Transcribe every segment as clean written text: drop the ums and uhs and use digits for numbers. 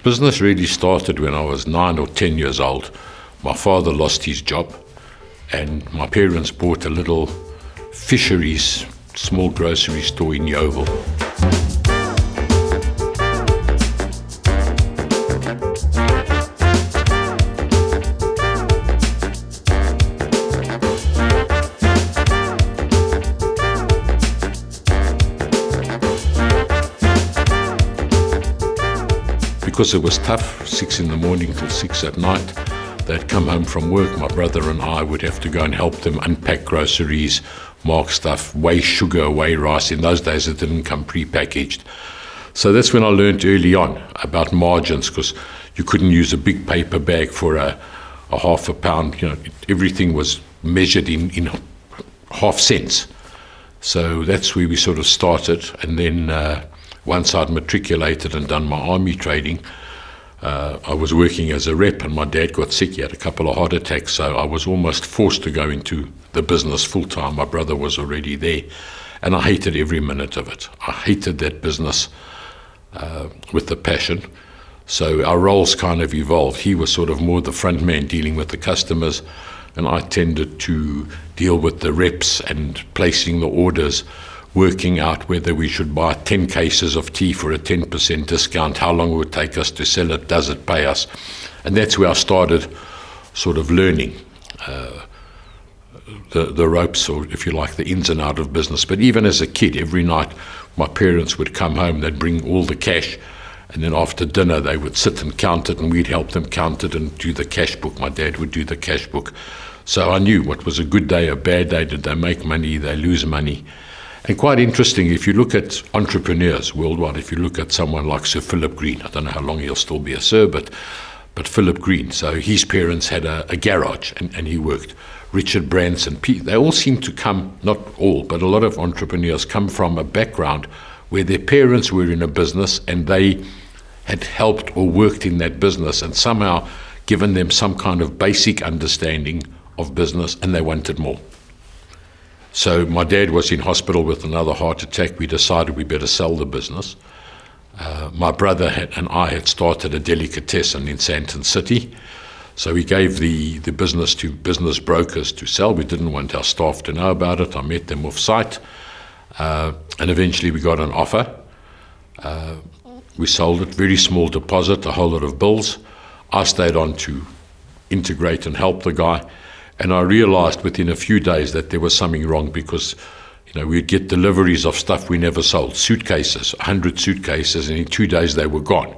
Business really started when I was 9 or 10 years old. My father lost his job and my parents bought a little fisheries, small grocery store in Yeovil. Because it was tough, 6 in the morning till 6 at night, they'd come home from work. My brother and I would have to go and help them unpack groceries, mark stuff, weigh sugar, weigh rice. In those days it didn't come pre-packaged. So that's when I learned early on about margins, because you couldn't use a big paper bag for a half a pound. Everything was measured in half cents. So that's where we sort of started. And then once I'd matriculated and done my army training, I was working as a rep and my dad got sick. He had a couple of heart attacks, so I was almost forced to go into the business full time. My brother was already there and I hated every minute of it. I hated that business with a passion. So our roles kind of evolved. He was sort of more the front man dealing with the customers, and I tended to deal with the reps and placing the orders, working out whether we should buy 10 cases of tea for a 10% discount, how long it would take us to sell it, does it pay us? And that's where I started sort of learning the ropes, or if you like, the ins and out of business. But even as a kid, every night my parents would come home, they'd bring all the cash, and then after dinner they would sit and count it, and we'd help them count it and do the cash book. My dad would do the cash book. So I knew what was a good day, a bad day. Did they make money? They lose money? And quite interesting, if you look at entrepreneurs worldwide, if you look at someone like Sir Philip Green, I don't know how long he'll still be a sir, but Philip Green, so his parents had a garage and he worked. Richard Branson, they all seem to come, not all, but a lot of entrepreneurs come from a background where their parents were in a business and they had helped or worked in that business and somehow given them some kind of basic understanding of business, and they wanted more. So my dad was in hospital with another heart attack. We decided we better sell the business. My brother and I had started a delicatessen in Sandton City. So we gave the business to business brokers to sell. We didn't want our staff to know about it. I met them off site. And eventually we got an offer. We sold it, very small deposit, a whole lot of bills. I stayed on to integrate and help the guy. And I realized within a few days that there was something wrong, because we'd get deliveries of stuff we never sold, suitcases, 100 suitcases, and in 2 days they were gone.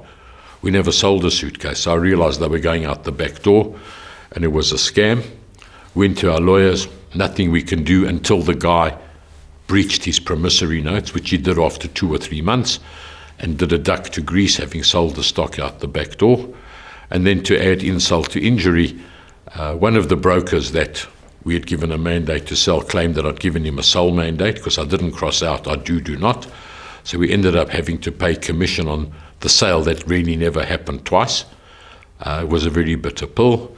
We never sold a suitcase. So I realized they were going out the back door and it was a scam. Went to our lawyers, nothing we can do until the guy breached his promissory notes, which he did after 2 or 3 months, and did a duck to Greece, having sold the stock out the back door. And then to add insult to injury, one of the brokers that we had given a mandate to sell claimed that I'd given him a sole mandate, because I didn't cross out, I do not. So we ended up having to pay commission on the sale that really never happened twice. It was a very bitter pill.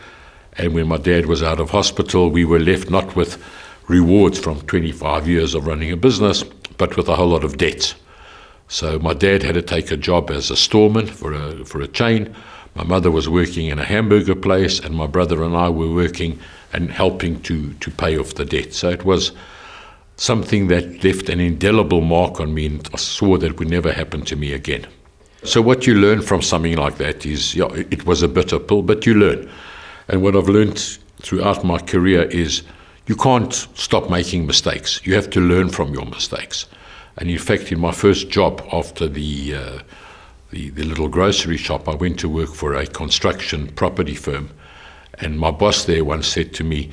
And when my dad was out of hospital, we were left not with rewards from 25 years of running a business, but with a whole lot of debts. So my dad had to take a job as a storeman for a chain. My mother was working in a hamburger place, and my brother and I were working and helping to pay off the debt. So it was something that left an indelible mark on me, and I swore that it would never happen to me again. So what you learn from something like that is, it was a bitter pill, but you learn. And what I've learned throughout my career is you can't stop making mistakes. You have to learn from your mistakes. And in fact, in my first job after the little grocery shop, I went to work for a construction property firm. And my boss there once said to me,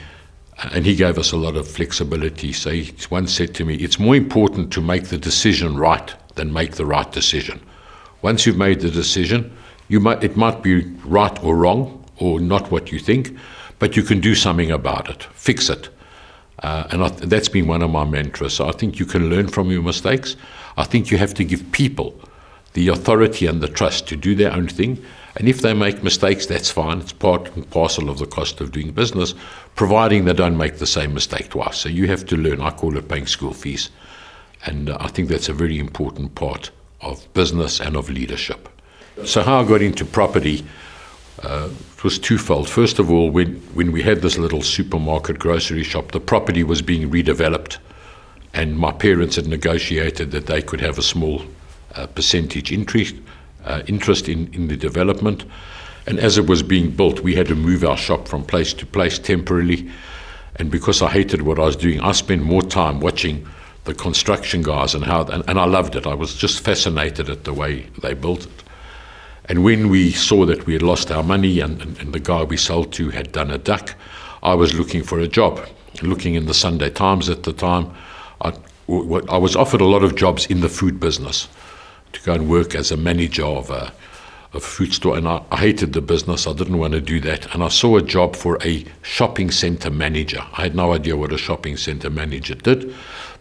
and he gave us a lot of flexibility, so he once said to me, it's more important to make the decision right than make the right decision. Once you've made the decision, it might be right or wrong, or not what you think, but you can do something about it, fix it. And that's been one of my mantras. So I think you can learn from your mistakes. I think you have to give people the authority and the trust to do their own thing. And if they make mistakes, that's fine. It's part and parcel of the cost of doing business, providing they don't make the same mistake twice. So you have to learn. I call it paying school fees. And I think that's a very important part of business and of leadership. So how I got into property, it was twofold. First of all, when we had this little supermarket grocery shop, the property was being redeveloped, and my parents had negotiated that they could have a small percentage interest in the development. And as it was being built, we had to move our shop from place to place temporarily. And because I hated what I was doing, I spent more time watching the construction guys and I loved it. I was just fascinated at the way they built it. And when we saw that we had lost our money and the guy we sold to had done a duck, I was looking for a job. Looking in the Sunday Times at the time, I was offered a lot of jobs in the food business to go and work as a manager of a food store, and I hated the business. I didn't want to do that, and I saw a job for a shopping center manager. I had no idea what a shopping center manager did,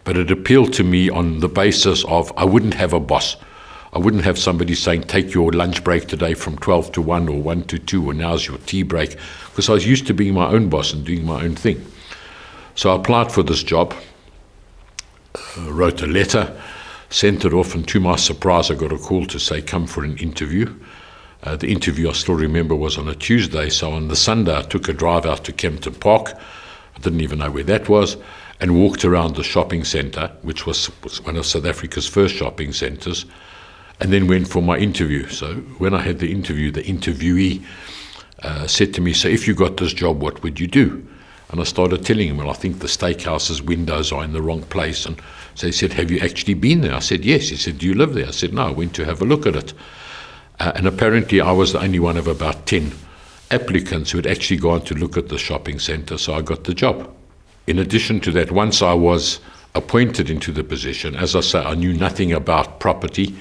but it appealed to me on the basis of I wouldn't have a boss. I wouldn't have somebody saying, take your lunch break today from 12 to 1 or 1 to 2, or now's your tea break, because I was used to being my own boss and doing my own thing. So I applied for this job, wrote a letter, sent it off, and to my surprise I got a call to say come for an interview. The interview, I still remember, was on a Tuesday, so on the Sunday I took a drive out to Kempton Park. I didn't even know where that was, and walked around the shopping centre, which was one of South Africa's first shopping centres, and then went for my interview. So when I had the interview, the interviewee said to me, so if you got this job, what would you do? And I started telling him, well, I think the steakhouse's windows are in the wrong place. And so he said, have you actually been there? I said, yes. He said, do you live there? I said, no, I went to have a look at it. And apparently I was the only one of about 10 applicants who had actually gone to look at the shopping centre, so I got the job. In addition to that, once I was appointed into the position, as I say, I knew nothing about property.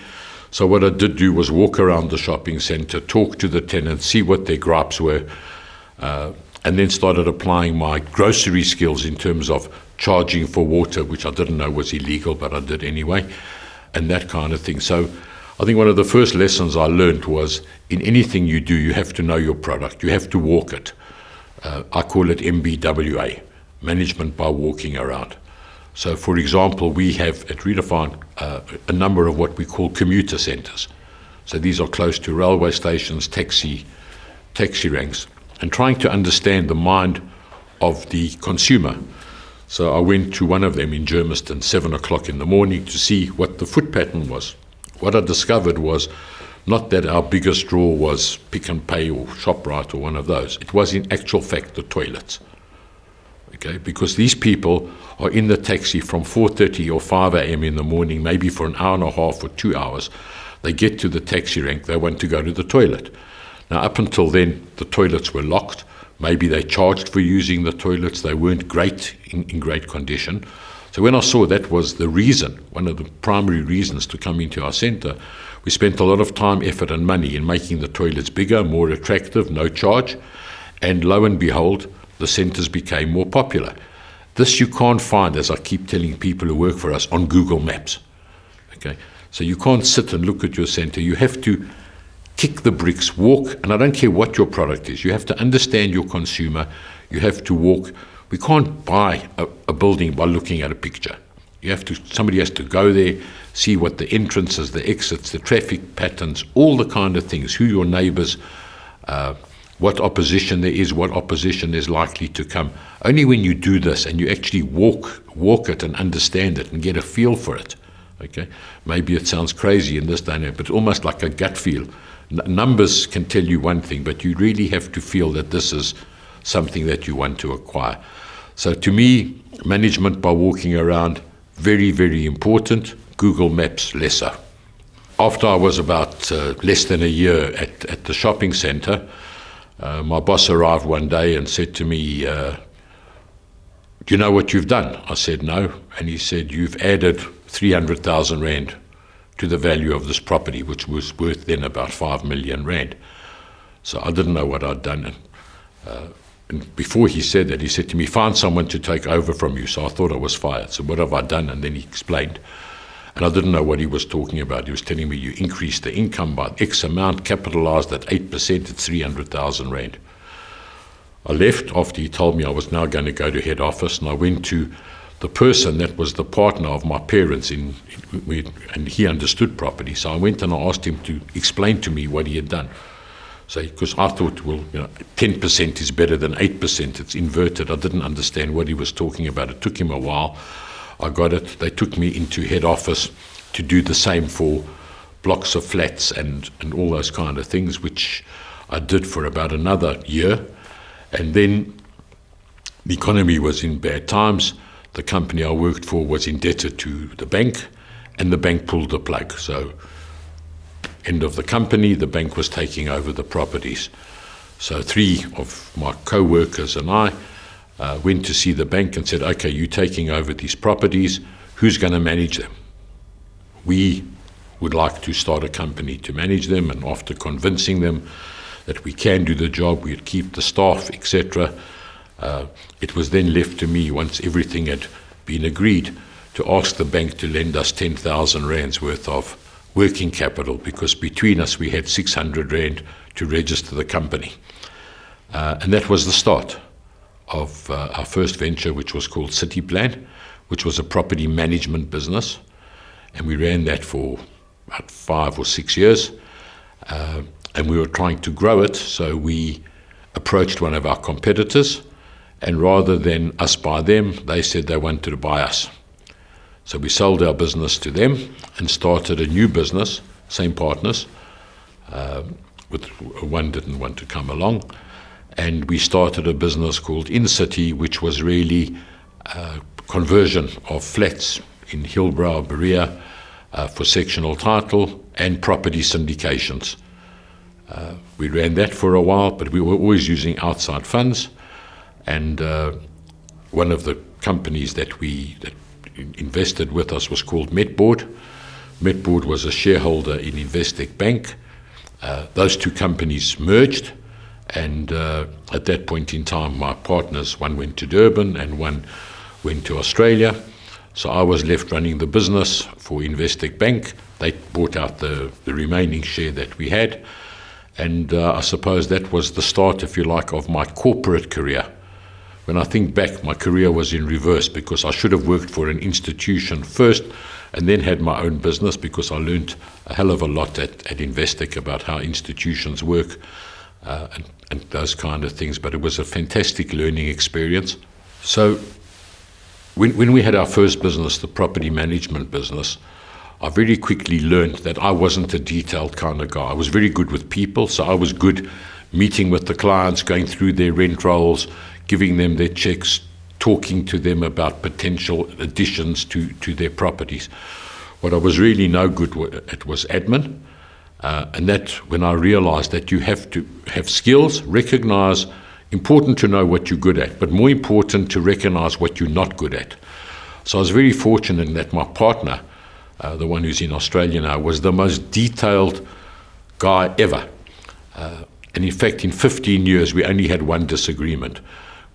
So what I did do was walk around the shopping centre, talk to the tenants, see what their gripes were, and then started applying my grocery skills in terms of charging for water, which I didn't know was illegal, but I did anyway, and that kind of thing. So I think one of the first lessons I learned was in anything you do, you have to know your product. You have to walk it. I call it MBWA, management by walking around. So, for example, we have at Redefine a number of what we call commuter centres. So these are close to railway stations, taxi ranks, and trying to understand the mind of the consumer. So I went to one of them in Germiston, 7 o'clock in the morning, to see what the foot pattern was. What I discovered was not that our biggest draw was Pick and Pay or ShopRite or one of those. It was in actual fact the toilets. Okay, because these people are in the taxi from 4:30 or 5 a.m. in the morning, maybe for an hour and a half or 2 hours. They get to the taxi rank, they want to go to the toilet. Now, up until then, the toilets were locked. Maybe they charged for using the toilets. They weren't great, in great condition. So when I saw that was the reason, one of the primary reasons to come into our centre, we spent a lot of time, effort and money in making the toilets bigger, more attractive, no charge. And lo and behold, the centres became more popular. This you can't find, as I keep telling people who work for us, on Google Maps. Okay, so you can't sit and look at your centre. You have to kick the bricks, walk, and I don't care what your product is. You have to understand your consumer. You have to walk. We can't buy a building by looking at a picture. Somebody has to go there, see what the entrances, the exits, the traffic patterns, all the kind of things, who your neighbours, what opposition there is, what opposition is likely to come. Only when you do this and you actually walk it and understand it and get a feel for it, okay? Maybe it sounds crazy in this day and age, but almost like a gut feel. Numbers can tell you one thing, but you really have to feel that this is something that you want to acquire. So to me, management by walking around, very, very important. Google Maps, less so. After I was about less than a year at the shopping centre, my boss arrived one day and said to me, do you know what you've done? I said, no. And he said, you've added 300,000 Rand to the value of this property, which was worth then about 5 million Rand. So I didn't know what I'd done. And before he said that, he said to me, find someone to take over from you. So I thought I was fired. So what have I done? And then he explained. And I didn't know what he was talking about. He was telling me you increased the income by X amount, capitalised at 8%, it's 300,000 Rand. I left after he told me I was now going to go to head office, and I went to the person that was the partner of my parents, and he understood property. So I went and I asked him to explain to me what he had done. So, because I thought, 10% is better than 8%. It's inverted. I didn't understand what he was talking about. It took him a while. I got it. They took me into head office to do the same for blocks of flats and all those kind of things, which I did for about another year. And then the economy was in bad times. The company I worked for was indebted to the bank, and the bank pulled the plug. So, end of the company, the bank was taking over the properties. So 3 of my co-workers and I went to see the bank and said, okay, you're taking over these properties, who's going to manage them? We would like to start a company to manage them, and after convincing them that we can do the job, we'd keep the staff, etc., it was then left to me, once everything had been agreed, to ask the bank to lend us 10,000 rands worth of working capital, because between us we had 600 rand to register the company. And that was the start of our first venture, which was called City Plan, which was a property management business. And we ran that for about 5 or 6 years. And we were trying to grow it, so we approached one of our competitors, and rather than us buy them, they said they wanted to buy us. So we sold our business to them and started a new business, same partners, with one didn't want to come along. And we started a business called InCity, which was really conversion of flats in Hillbrow, Berea, for sectional title and property syndications. We ran that for a while, but we were always using outside funds. And one of the companies that invested with us was called Metboard. Metboard was a shareholder in Investec Bank. Those two companies merged, and at that point in time, my partners, one went to Durban and one went to Australia. So I was left running the business for Investec Bank. They bought out the remaining share that we had, and I suppose that was the start, if you like, of my corporate career. When I think back, my career was in reverse, because I should have worked for an institution first and then had my own business, because I learned a hell of a lot at Investec about how institutions work and those kind of things. But it was a fantastic learning experience. So when we had our first business, the property management business, I very quickly learned that I wasn't a detailed kind of guy. I was very good with people, so I was good meeting with the clients, going through their rent rolls, giving them their checks, talking to them about potential additions to their properties. What I was really no good at was admin, and that when I realized that you have to have skills, recognize, important to know what you're good at, but more important to recognize what you're not good at. So I was very fortunate in that my partner, the one who's in Australia now, was the most detailed guy ever. And in fact, in 15 years, we only had one disagreement.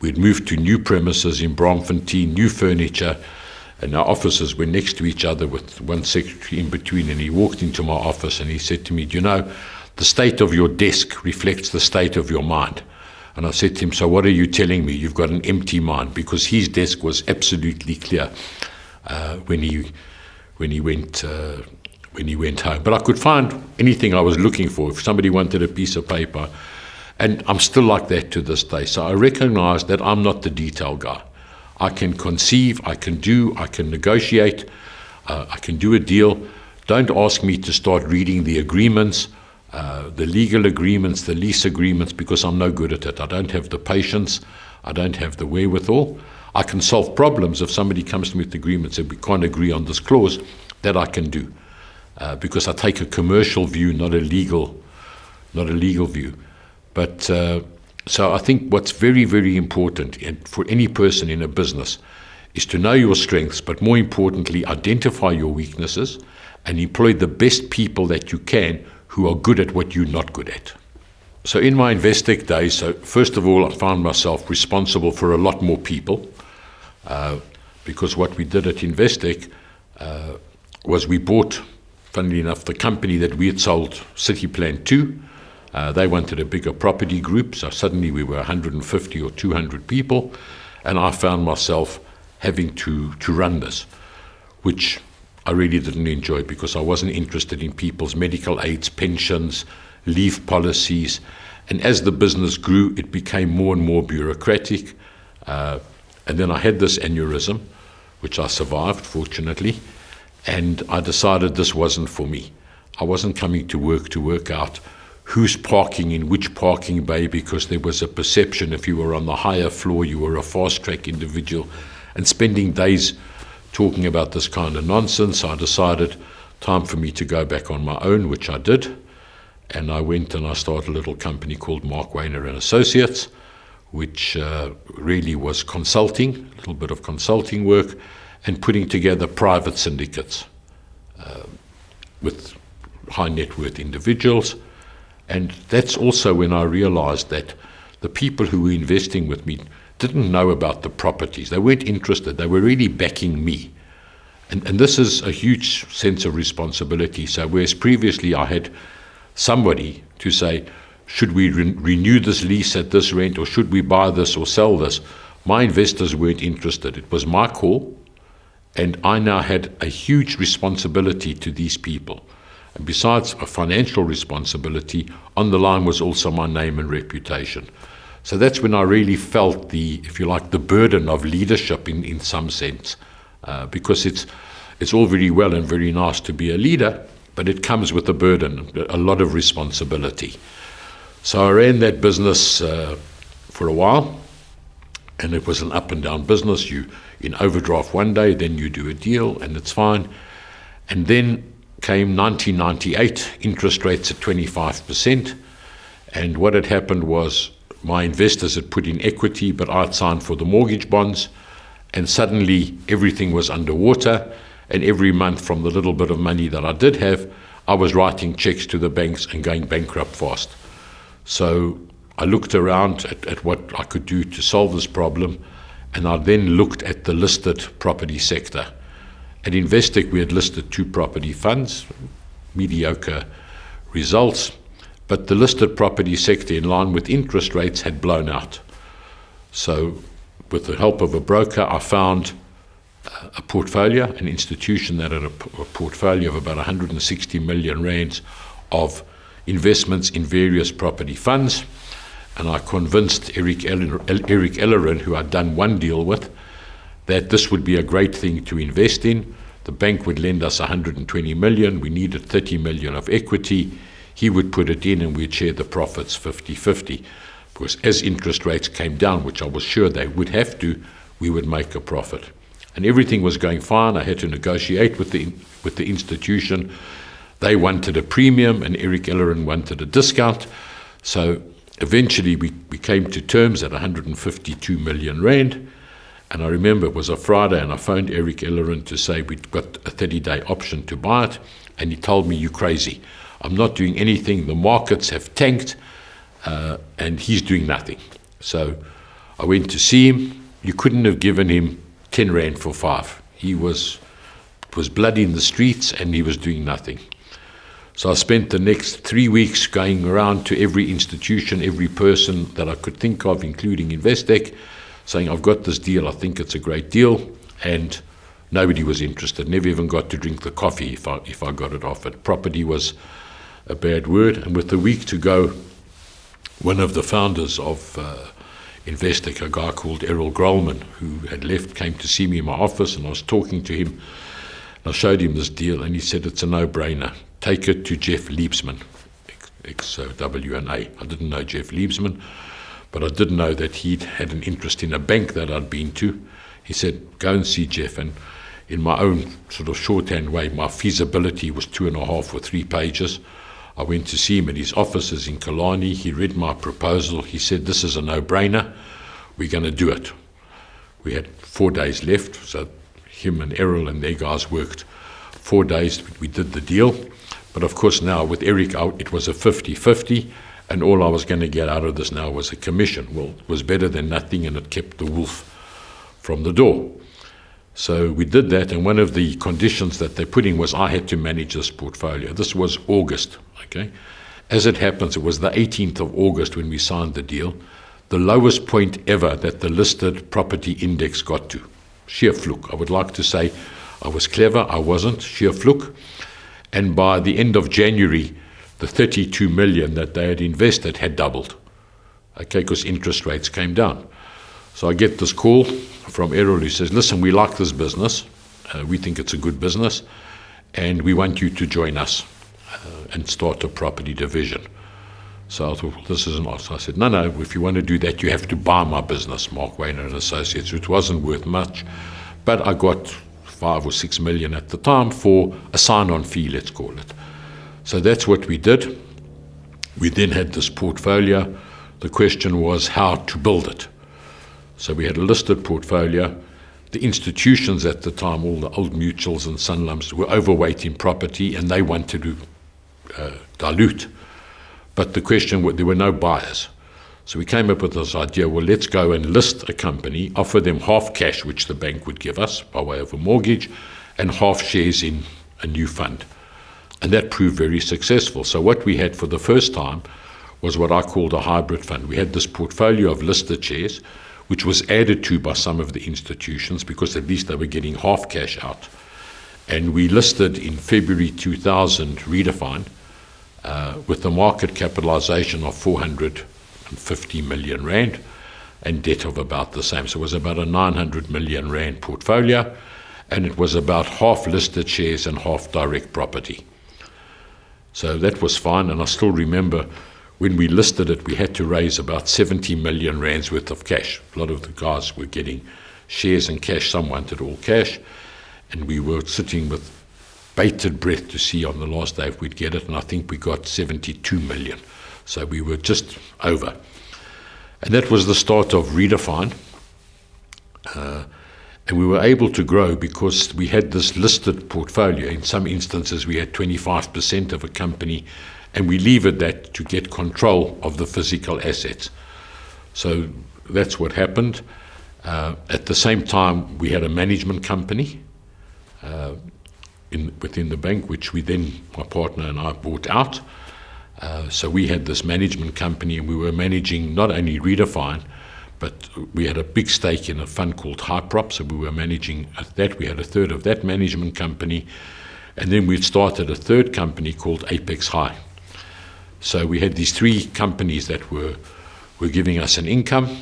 We'd moved to new premises in Braamfontein, new furniture, and our offices were next to each other with one secretary in between. And he walked into my office and he said to me, "Do you know, the state of your desk reflects the state of your mind?" And I said to him, "So what are you telling me? You've got an empty mind," because his desk was absolutely clear when he went home. But I could find anything I was looking for. If somebody wanted a piece of paper, and I'm still like that to this day. So I recognize that I'm not the detail guy. I can conceive, I can negotiate, I can do a deal. Don't ask me to start reading the agreements, the legal agreements, the lease agreements, because I'm no good at it. I don't have the patience. I don't have the wherewithal. I can solve problems if somebody comes to me with agreements and we can't agree on this clause. That I can do, because I take a commercial view, not a legal view. But so I think what's very, very important for any person in a business is to know your strengths, but more importantly, identify your weaknesses and employ the best people that you can who are good at what you're not good at. So in my Investec days, so first of all, I found myself responsible for a lot more people, because what we did at Investec was we bought, funnily enough, the company that we had sold City Plan to. They wanted a bigger property group, so suddenly we were 150 or 200 people, and I found myself having to run this, which I really didn't enjoy because I wasn't interested in people's medical aids, pensions, leave policies. And as the business grew, it became more and more bureaucratic. And then I had this aneurysm, which I survived, fortunately. And I decided this wasn't for me. I wasn't coming to work out who's parking in which parking bay, because there was a perception if you were on the higher floor, you were a fast-track individual. And spending days talking about this kind of nonsense, I decided time for me to go back on my own, which I did. And I went and I started a little company called Marc Wainer and Associates, which really was consulting, a little bit of consulting work, and putting together private syndicates with high net worth individuals. And that's also when I realized that the people who were investing with me didn't know about the properties. They weren't interested. They were really backing me. And this is a huge sense of responsibility. So whereas previously I had somebody to say, should we renew this lease at this rent, or should we buy this or sell this, my investors weren't interested. It was my call, and I now had a huge responsibility to these people. And besides a financial responsibility, on the line was also my name and reputation. So that's when I really felt the, if you like, the burden of leadership in some sense, because it's all very well and very nice to be a leader, but it comes with a burden, a lot of responsibility. So I ran that business for a while, and it was an up and down business. You in overdraft one day, then you do a deal, and it's fine. And then came 1998, interest rates at 25%, and what had happened was my investors had put in equity, but I'd signed for the mortgage bonds, and suddenly everything was underwater, and every month from the little bit of money that I did have, I was writing checks to the banks and going bankrupt fast. So I looked around at what I could do to solve this problem, and I then looked at the listed property sector. At Investec, we had listed 2 property funds, mediocre results, but the listed property sector, in line with interest rates, had blown out. So with the help of a broker, I found a portfolio, an institution that had a portfolio of about 160 million rands of investments in various property funds. And I convinced Eric Ellerin, who I'd done one deal with, that this would be a great thing to invest in. The bank would lend us 120 million. We needed 30 million of equity. He would put it in and we'd share the profits 50-50. Because as interest rates came down, which I was sure they would have to, we would make a profit. And everything was going fine. I had to negotiate with the institution. They wanted a premium and Eric Ellerin wanted a discount. So eventually we came to terms at 152 million rand. And I remember it was a Friday, and I phoned Eric Ellerin to say we'd got a 30-day option to buy it. And he told me, "You're crazy. I'm not doing anything. The markets have tanked, and he's doing nothing." So I went to see him. You couldn't have given him 10 rand for 5. It was blood in the streets, and he was doing nothing. So I spent the next 3 weeks going around to every institution, every person that I could think of, including Investec, saying, "I've got this deal, I think it's a great deal," and nobody was interested. Never even got to drink the coffee if I got it offered. Property was a bad word. And with a week to go, one of the founders of Investec, a guy called Errol Grauman, who had left, came to see me in my office, and I was talking to him. And I showed him this deal, and he said, "It's a no-brainer. Take it to Jeff Liebsman, XOWNA." I didn't know Jeff Liebsman, but I did know that he'd had an interest in a bank that I'd been to. He said, "Go and see Jeff." And in my own sort of shorthand way, my feasibility was 2.5 or 3 pages. I went to see him at his offices in Killarney. He read my proposal. He said, "This is a no-brainer. We're going to do it." We had 4 days left, so him and Errol and their guys worked 4 days. We did the deal. But of course now with Eric out, it was a 50-50. And all I was going to get out of this now was a commission. Well, it was better than nothing, and it kept the wolf from the door. So we did that, and one of the conditions that they put in was I had to manage this portfolio. This was August, okay? As it happens, it was the 18th of August when we signed the deal, the lowest point ever that the listed property index got to. sheer fluke. I would like to say I was clever. I wasn't. Sheer fluke. And by the end of January, the 32 million that they had invested had doubled. Okay, because interest rates came down. So I get this call from Errol who says, listen, we like this business. We think it's a good business. And we want you to join us and start a property division. So I thought, well, this isn't us. I said, no, if you want to do that, you have to buy my business, Marc Wainer and Associates, which wasn't worth much. But I got 5 or 6 million at the time for a sign-on fee, let's call it. So that's what we did. We then had this portfolio. The question was how to build it. So we had a listed portfolio. The institutions at the time, all the old mutuals and Sanlums, were overweight in property, and they wanted to dilute. But the question was, there were no buyers. So we came up with this idea, well, let's go and list a company, offer them half cash, which the bank would give us by way of a mortgage, and half shares in a new fund. And that proved very successful. So what we had for the first time was what I called a hybrid fund. We had this portfolio of listed shares, which was added to by some of the institutions because at least they were getting half cash out. And we listed in February 2000 Redefine with the market capitalization of 450 million rand and debt of about the same. So it was about a 900 million rand portfolio, and it was about half listed shares and half direct property. So that was fine, and I still remember when we listed it, we had to raise about 70 million rands worth of cash. A lot of the guys were getting shares and cash, some wanted all cash, and we were sitting with bated breath to see on the last day if we'd get it, and I think we got 72 million. So we were just over. And that was the start of Redefine. And we were able to grow because we had this listed portfolio. In some instances, we had 25% of a company, and we levered that to get control of the physical assets. So that's what happened. At the same time, we had a management company within the bank, which we then, my partner and I, bought out. So we had this management company, and we were managing not only Redefine, but we had a big stake in a fund called Hyprop, so we were managing that. We had a third of that management company, and then we started a third company called Apex High. So we had these 3 companies that were giving us an income.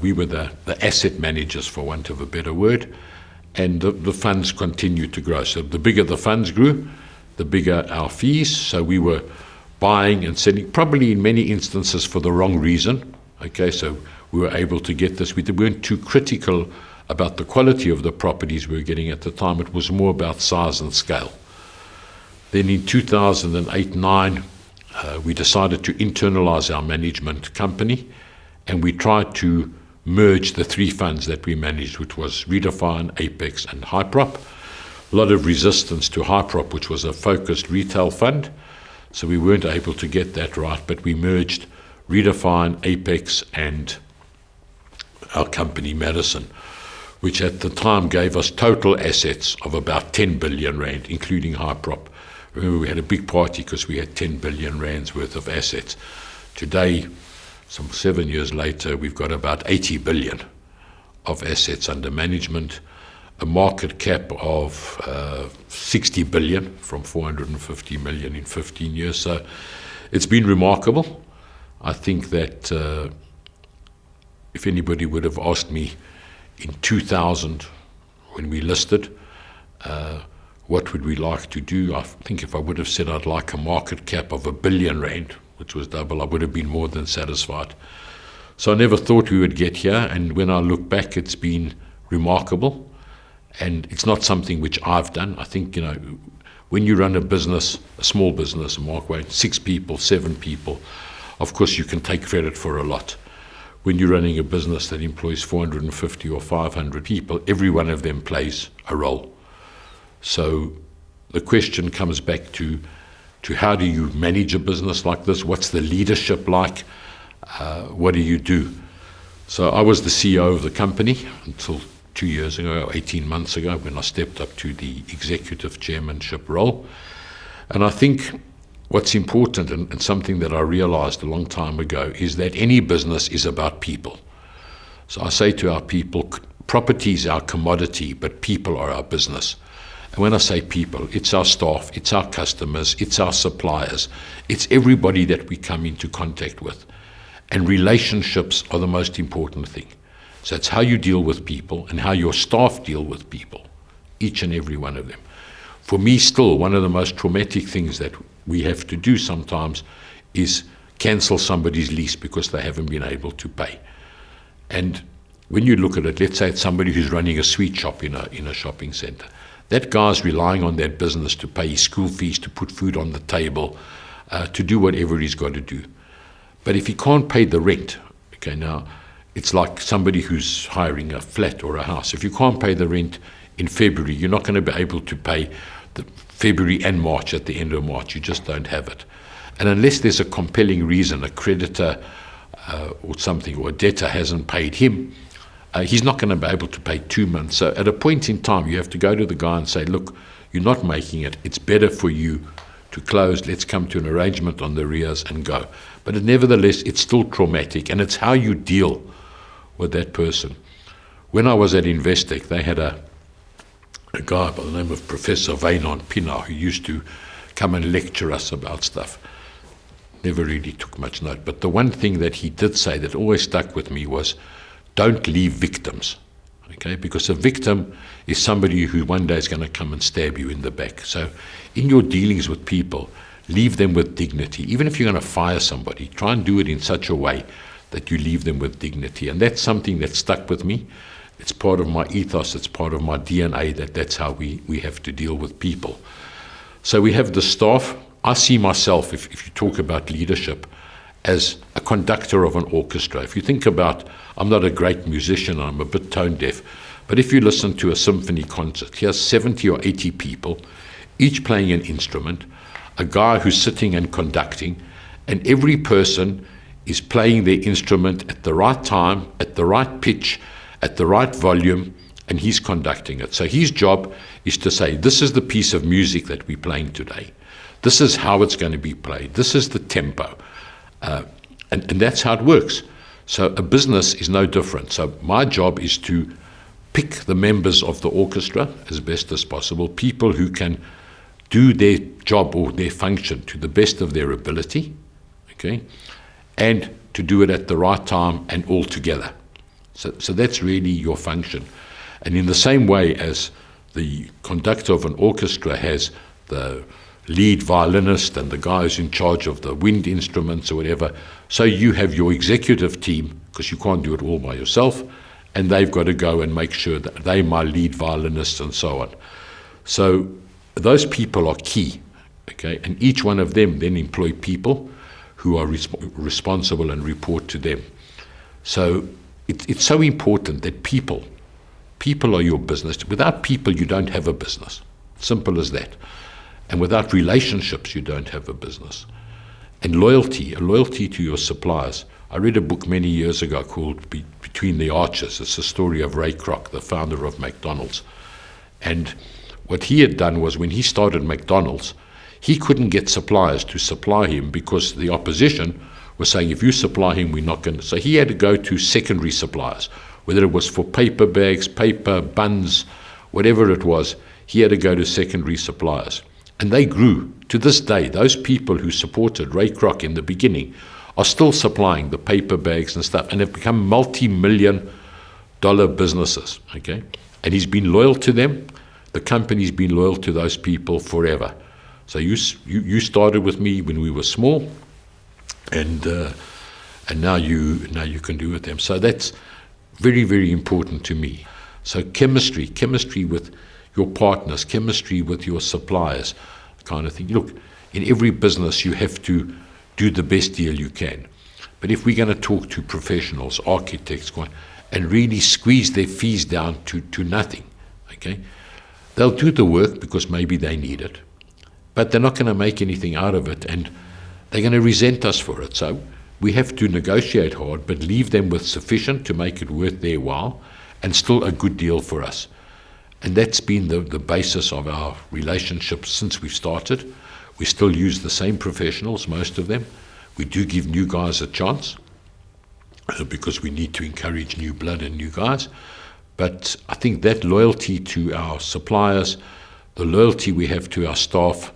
We were the asset managers, for want of a better word, and the funds continued to grow. So the bigger the funds grew, the bigger our fees. So we were buying and selling, probably in many instances for the wrong reason. Okay, so we were able to get this. We weren't too critical about the quality of the properties we were getting at the time. It was more about size and scale. Then in 2008-9, we decided to internalize our management company, and we tried to merge the 3 funds that we managed, which was Redefine, Apex, and Hyprop. A lot of resistance to Hyprop, which was a focused retail fund, so we weren't able to get that right, but we merged Redefine, Apex, and our company Madison, which at the time gave us total assets of about 10 billion rand, including Hyprop. Remember, we had a big party because we had 10 billion rands worth of assets. Today, some 7 years later, we've got about 80 billion of assets under management, a market cap of 60 billion from 450 million in 15 years. So it's been remarkable. I think that if anybody would have asked me in 2000, when we listed, what would we like to do, I think if I would have said I'd like a market cap of 1 billion rand, which was double, I would have been more than satisfied. So I never thought we would get here, and when I look back, it's been remarkable, and it's not something which I've done. I think, when you run a business, a small business, Marc Wainer, 6 people, 7 people, of course you can take credit for a lot. When you're running a business that employs 450 or 500 people, every one of them plays a role. So the question comes back to how do you manage a business like this? What's the leadership like? What do you do? So I was the CEO of the company until 2 years ago, 18 months ago, when I stepped up to the executive chairmanship role. And I think what's important, and something that I realized a long time ago, is that any business is about people. So I say to our people, property is our commodity, but people are our business. And when I say people, it's our staff, it's our customers, it's our suppliers, it's everybody that we come into contact with. And relationships are the most important thing. So it's how you deal with people and how your staff deal with people, each and every one of them. For me, still, one of the most traumatic things that we have to do sometimes is cancel somebody's lease because they haven't been able to pay. And when you look at it, let's say it's somebody who's running a sweet shop in a shopping center. That guy's relying on that business to pay his school fees, to put food on the table, to do whatever he's got to do. But if he can't pay the rent, okay, now it's like somebody who's hiring a flat or a house. If you can't pay the rent in February, you're not going to be able to pay the February and March at the end of March. You just don't have it. And unless there's a compelling reason, a creditor or something, or a debtor hasn't paid him, he's not going to be able to pay 2 months. So at a point in time, you have to go to the guy and say, look, you're not making it. It's better for you to close. Let's come to an arrangement on the arrears and go. But nevertheless, it's still traumatic, and it's how you deal with that person. When I was at Investec, they had a guy by the name of Professor Wainer who used to come and lecture us about stuff. Never really took much note. But the one thing that he did say that always stuck with me was, don't leave victims, okay? Because a victim is somebody who one day is going to come and stab you in the back. So in your dealings with people, leave them with dignity. Even if you're going to fire somebody, try and do it in such a way that you leave them with dignity. And that's something that stuck with me. It's part of my ethos, it's part of my DNA, that's how we have to deal with people. So we have the staff. I see myself, if you talk about leadership, as a conductor of an orchestra. If you think about, I'm not a great musician, I'm a bit tone deaf, but if you listen to a symphony concert, here's 70 or 80 people, each playing an instrument, a guy who's sitting and conducting, and every person is playing their instrument at the right time, at the right pitch, at the right volume, and he's conducting it. So his job is to say, this is the piece of music that we're playing today. This is how it's going to be played. This is the tempo. And that's how it works. So a business is no different. So my job is to pick the members of the orchestra as best as possible, people who can do their job or their function to the best of their ability, okay, and to do it at the right time and all together. So that's really your function. And in the same way as the conductor of an orchestra has the lead violinist and the guy who's in charge of the wind instruments or whatever, so you have your executive team, because you can't do it all by yourself, and they've got to go and make sure that they're my lead violinists and so on. So those people are key, okay, and each one of them then employ people who are responsible and report to them. So it's so important that people are your business. Without people, you don't have a business. Simple as that. And without relationships, you don't have a business. And loyalty to your suppliers. I read a book many years ago called Between the Arches. It's the story of Ray Kroc, the founder of McDonald's. And what he had done was, when he started McDonald's, he couldn't get suppliers to supply him because the opposition was saying, if you supply him, we're not going to. So he had to go to secondary suppliers, whether it was for paper bags, paper, buns, whatever it was, he had to go to secondary suppliers. And they grew. To this day, those people who supported Ray Kroc in the beginning are still supplying the paper bags and stuff, and have become multi-million-dollar businesses, okay? And he's been loyal to them. The company's been loyal to those people forever. So you started with me when we were small, and now you can do with them. So that's very, very important to me. So chemistry with your partners, chemistry with your suppliers, kind of thing. Look, in every business you have to do the best deal you can. But if we're going to talk to professionals, architects, and really squeeze their fees down to nothing, okay, they'll do the work because maybe they need it, but they're not going to make anything out of it, and they're going to resent us for it. So we have to negotiate hard, but leave them with sufficient to make it worth their while, and still a good deal for us. And that's been the basis of our relationship since we've started. We still use the same professionals, most of them. We do give new guys a chance because we need to encourage new blood and new guys. But I think that loyalty to our suppliers, the loyalty we have to our staff,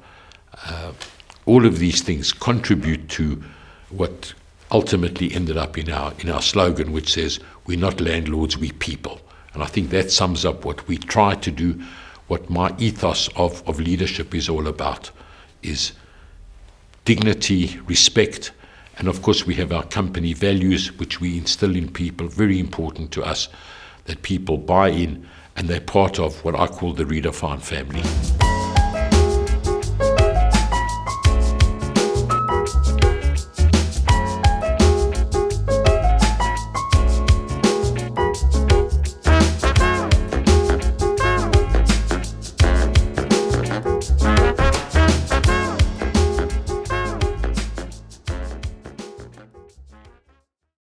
all of these things contribute to what ultimately ended up in our slogan, which says, we're not landlords, we people. And I think that sums up what we try to do, what my ethos of leadership is all about, is dignity, respect, and of course we have our company values, which we instill in people, very important to us, that people buy in, and they're part of what I call the Redefine family.